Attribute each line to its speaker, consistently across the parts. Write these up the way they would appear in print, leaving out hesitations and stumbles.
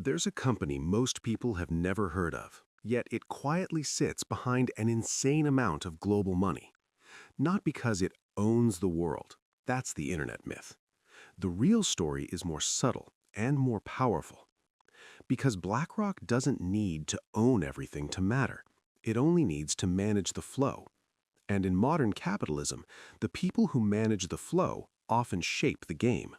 Speaker 1: There's a company most people have never heard of, yet it quietly sits behind an insane amount of global money. Not because it owns the world. That's the internet myth. The real story is more subtle and more powerful. Because BlackRock doesn't need to own everything to matter. It only needs to manage the flow. And in modern capitalism, the people who manage the flow often shape the game.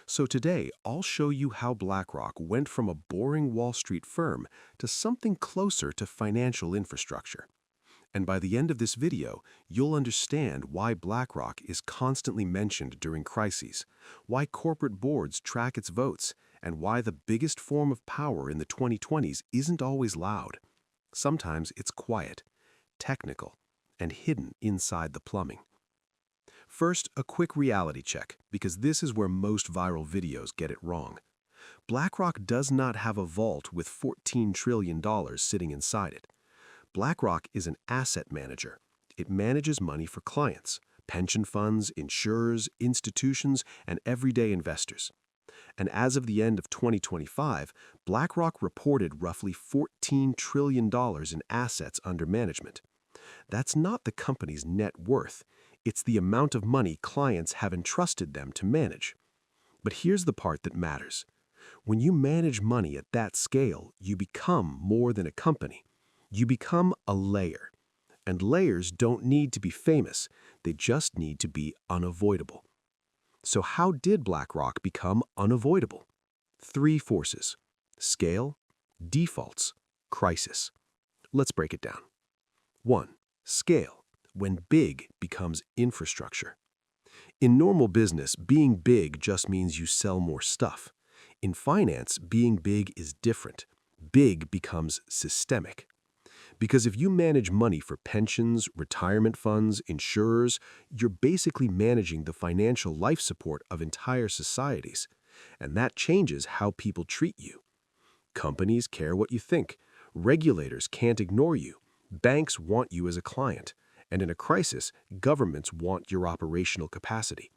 Speaker 1: So today, I'll show you how BlackRock went from a boring Wall Street firm to something closer to financial infrastructure. And by the end of this video, you'll understand why BlackRock is constantly mentioned during crises, why corporate boards track its votes, and why the biggest form of power in the 2020s isn't always loud. Sometimes it's quiet, technical, and hidden inside the plumbing. First, a quick reality check, because this is where most viral videos get it wrong. BlackRock does not have a vault with $14 trillion sitting inside it. BlackRock is an asset manager. It manages money for clients, pension funds, insurers, institutions, and everyday investors. And as of the end of 2025, BlackRock reported roughly $14 trillion in assets under management. That's not the company's net worth. It's the amount of money clients have entrusted them to manage. But here's the part that matters. When you manage money at that scale, you become more than a company. You become a layer. And layers don't need to be famous. They just need to be unavoidable. So how did BlackRock become unavoidable? Three forces: scale, defaults, crisis. Let's break it down. 1. Scale, when big becomes infrastructure. In normal business, being big just means you sell more stuff. In finance, being big is different. Big becomes systemic. Because if you manage money for pensions, retirement funds, insurers, you're basically managing the financial life support of entire societies. And that changes how people treat you. Companies care what you think. Regulators can't ignore you. Banks want you as a client. And in a crisis, governments want your operational capacity.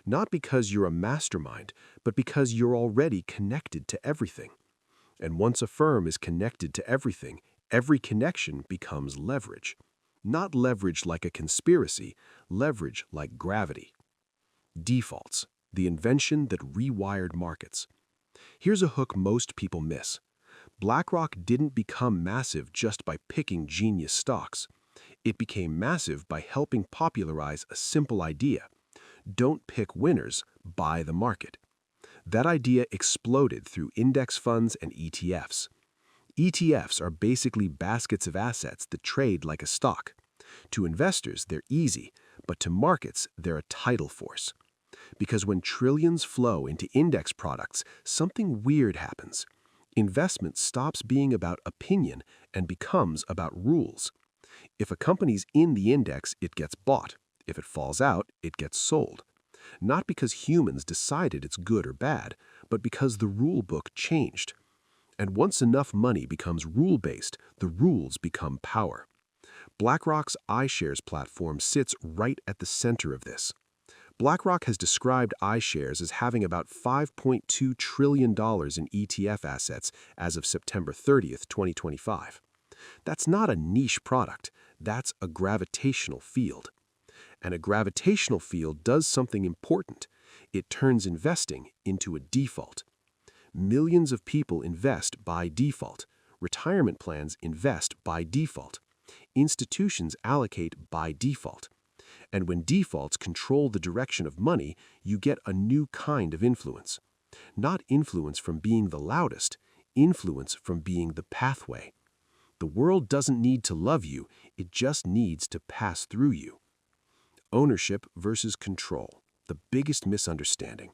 Speaker 1: Not because you're a mastermind, but because you're already connected to everything. And once a firm is connected to everything, every connection becomes leverage. Not leverage like a conspiracy, leverage like gravity. Defaults, the invention that rewired markets. Here's a hook most people miss. BlackRock didn't become massive just by picking genius stocks. It became massive by helping popularize a simple idea. Don't pick winners, buy the market. That idea exploded through index funds and ETFs. ETFs are basically baskets of assets that trade like a stock. To investors, they're easy, but to markets, they're a tidal force. Because when trillions flow into index products, something weird happens. Investment stops being about opinion and becomes about rules. If a company's in the index, it gets bought. If it falls out, it gets sold. Not because humans decided it's good or bad, but because the rule book changed. And once enough money becomes rule-based, the rules become power. BlackRock's iShares platform sits right at the center of this. BlackRock has described iShares as having about $5.2 trillion in ETF assets as of September 30th, 2025. That's not a niche product, that's a gravitational field. And a gravitational field does something important. It turns investing into a default. Millions of people invest by default. Retirement plans invest by default. Institutions allocate by default. And when defaults control the direction of money, you get a new kind of influence. Not influence from being the loudest, influence from being the pathway. The world doesn't need to love you, it just needs to pass through you. Ownership versus control, the biggest misunderstanding.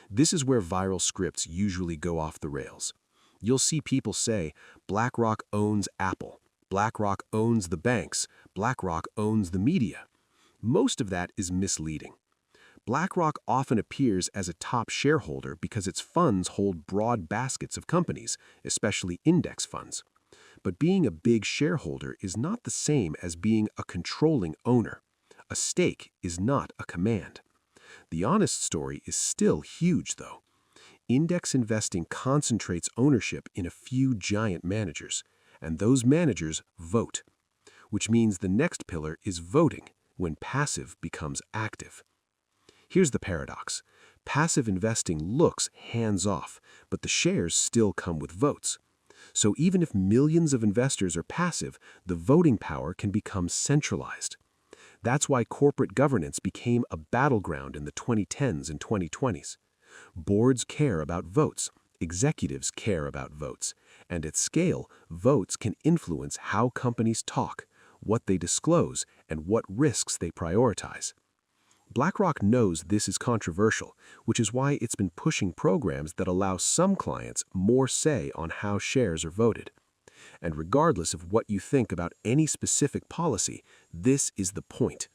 Speaker 1: This is where viral scripts usually go off the rails. You'll see people say, BlackRock owns Apple, BlackRock owns the banks, BlackRock owns the media. Most of that is misleading. BlackRock often appears as a top shareholder because its funds hold broad baskets of companies, especially index funds. But being a big shareholder is not the same as being a controlling owner. A stake is not a command. The honest story is still huge, though. Index investing concentrates ownership in a few giant managers, and those managers vote, which means the next pillar is voting when passive becomes active. Here's the paradox. Passive investing looks hands-off, but the shares still come with votes. So even if millions of investors are passive, the voting power can become centralized. That's why corporate governance became a battleground in the 2010s and 2020s. Boards care about votes, executives care about votes, and at scale, votes can influence how companies talk, what they disclose, and what risks they prioritize. BlackRock knows this is controversial, which is why it's been pushing programs that allow some clients more say on how shares are voted. And regardless of what you think about any specific policy, this is the point.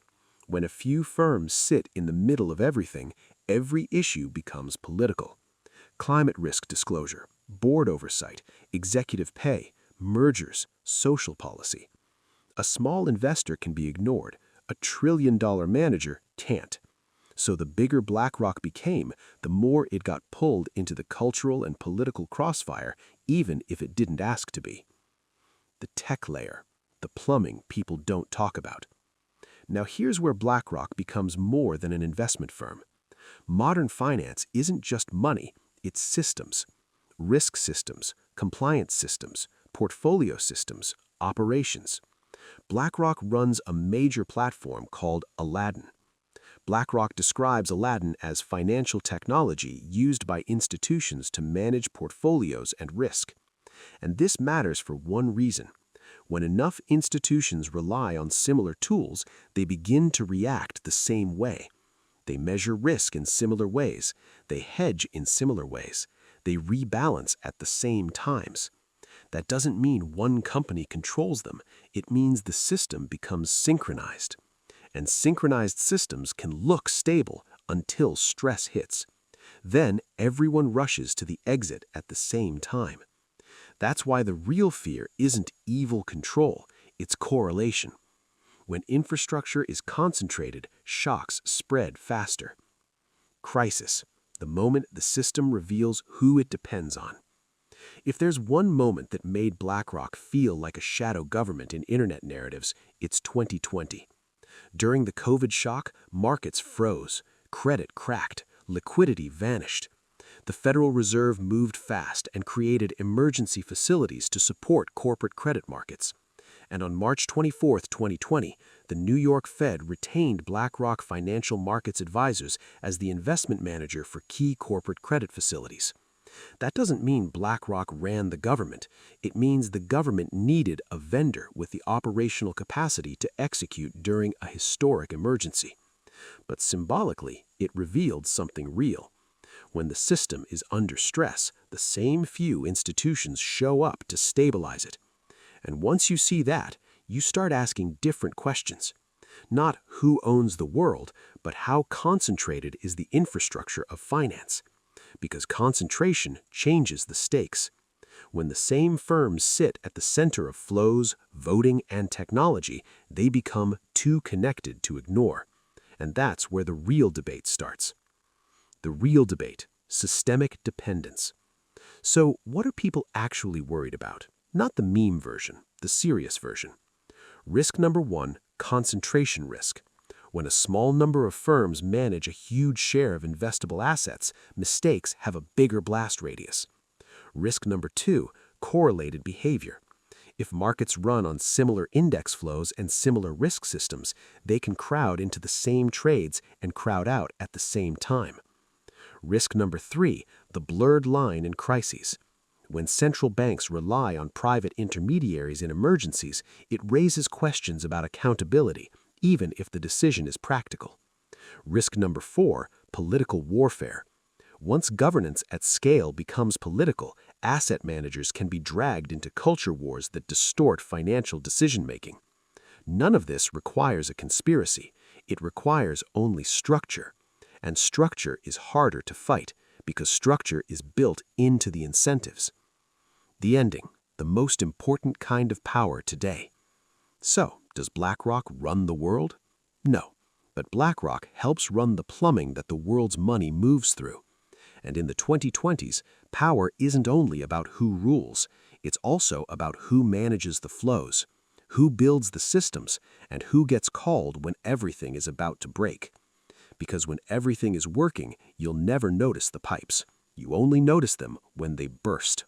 Speaker 1: When a few firms sit in the middle of everything, every issue becomes political. Climate risk disclosure, board oversight, executive pay, mergers, social policy. A small investor can be ignored. A trillion-dollar manager can't. So the bigger BlackRock became, the more it got pulled into the cultural and political crossfire, even if it didn't ask to be. The tech layer, the plumbing people don't talk about. Now here's where BlackRock becomes more than an investment firm. Modern finance isn't just money, it's systems. Risk systems, compliance systems, portfolio systems, operations. BlackRock runs a major platform called Aladdin. BlackRock describes Aladdin as financial technology used by institutions to manage portfolios and risk. And this matters for one reason. When enough institutions rely on similar tools, they begin to react the same way. They measure risk in similar ways. They hedge in similar ways. They rebalance at the same times. That doesn't mean one company controls them. It means the system becomes synchronized. And synchronized systems can look stable until stress hits. Then everyone rushes to the exit at the same time. That's why the real fear isn't evil control, it's correlation. When infrastructure is concentrated, shocks spread faster. Crisis, the moment the system reveals who it depends on. If there's one moment that made BlackRock feel like a shadow government in internet narratives, it's 2020. During the COVID shock, markets froze, credit cracked, liquidity vanished. The Federal Reserve moved fast and created emergency facilities to support corporate credit markets. And on March 24, 2020, the New York Fed retained BlackRock Financial Markets Advisors as the investment manager for key corporate credit facilities. That doesn't mean BlackRock ran the government. It means the government needed a vendor with the operational capacity to execute during a historic emergency. But symbolically, it revealed something real. When the system is under stress, the same few institutions show up to stabilize it. And once you see that, you start asking different questions. Not who owns the world, but how concentrated is the infrastructure of finance. Because concentration changes the stakes. When the same firms sit at the center of flows, voting, and technology, they become too connected to ignore. And that's where the real debate starts. The real debate, systemic dependence. So what are people actually worried about? Not the meme version, the serious version. Risk number one, concentration risk. When a small number of firms manage a huge share of investable assets, mistakes have a bigger blast radius. Risk number two, correlated behavior. If markets run on similar index flows and similar risk systems, they can crowd into the same trades and crowd out at the same time. Risk number three, the blurred line in crises. When central banks rely on private intermediaries in emergencies, it raises questions about accountability, even if the decision is practical. Risk number four, political warfare. Once governance at scale becomes political, asset managers can be dragged into culture wars that distort financial decision-making. None of this requires a conspiracy. It requires only structure. And structure is harder to fight because structure is built into the incentives. The ending, the most important kind of power today. So, does BlackRock run the world? No, but BlackRock helps run the plumbing that the world's money moves through. And in the 2020s, power isn't only about who rules, it's also about who manages the flows, who builds the systems, and who gets called when everything is about to break. Because when everything is working, you'll never notice the pipes. You only notice them when they burst.